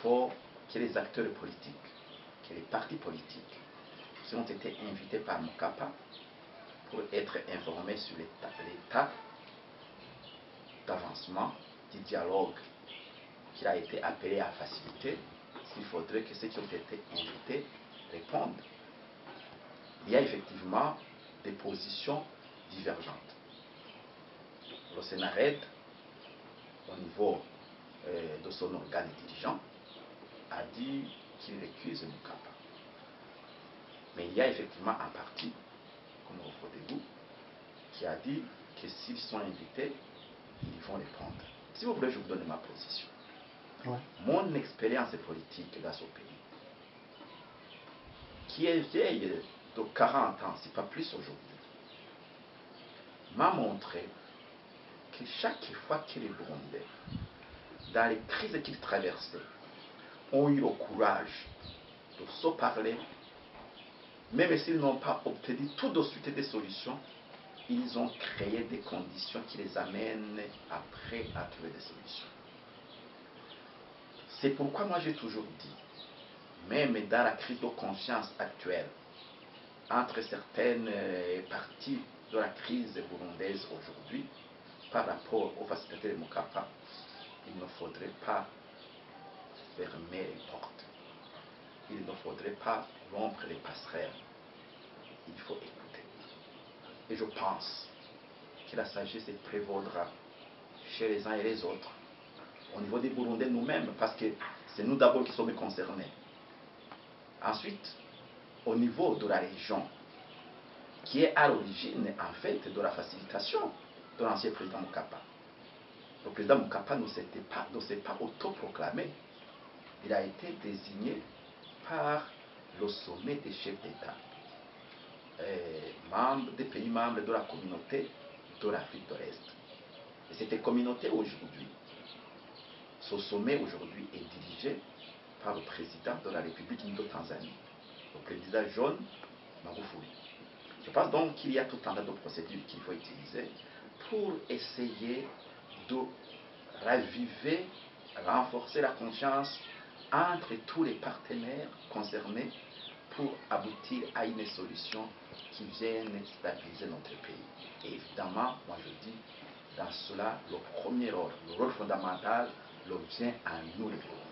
faut que les acteurs politiques, que les partis politiques qui ont été invités par Mokapa pour être informés sur l'état d'avancement du dialogue qu'il a été appelé à faciliter, il faudrait que ceux qui ont été invités répondent. Il y a effectivement des positions divergentes. Le Sénarède, au niveau de son organe dirigeant, a dit qu'il récuse Mokapa. Mais il y a effectivement un parti, comme au Fodébou, qui a dit que s'ils sont invités, ils vont répondre. Si vous voulez, je vous donne ma position. Ouais. Mon expérience politique dans ce pays, qui est vieille de 40 ans, si pas plus aujourd'hui, m'a montré que chaque fois que les Burundais, dans les crises qu'ils traversaient, ont eu le courage de se parler, même s'ils n'ont pas obtenu tout de suite des solutions, ils ont créé des conditions qui les amènent après à trouver des solutions. C'est pourquoi moi j'ai toujours dit, même dans la crise de conscience actuelle, entre certaines parties de la crise burundaise aujourd'hui, par rapport aux facilitateurs de Mokapa, il ne faudrait pas fermer les portes. Il ne faudrait pas rompre les passerelles. Il faut écouter. Et je pense que la sagesse prévaudra chez les uns et les autres, au niveau des Burundais nous-mêmes, parce que c'est nous d'abord qui sommes concernés. Ensuite, au niveau de la région, qui est à l'origine, en fait, de la facilitation de l'ancien président Mokapa. Le président Mokapa ne s'est pas autoproclamé. Il a été désigné par le sommet des chefs d'État, des pays membres de la communauté de l'Afrique de l'Est. Et cette communauté aujourd'hui, ce sommet aujourd'hui est dirigé par le président de la République de Tanzanie, le président John Magufuli. Je pense donc qu'il y a tout un tas de procédures qu'il faut utiliser pour essayer de raviver, renforcer la confiance entre tous les partenaires concernés pour aboutir à une solution qui vienne stabiliser notre pays. Et évidemment, moi je dis, dans cela, le premier rôle, le rôle fondamental, le vient à nous les Burundais.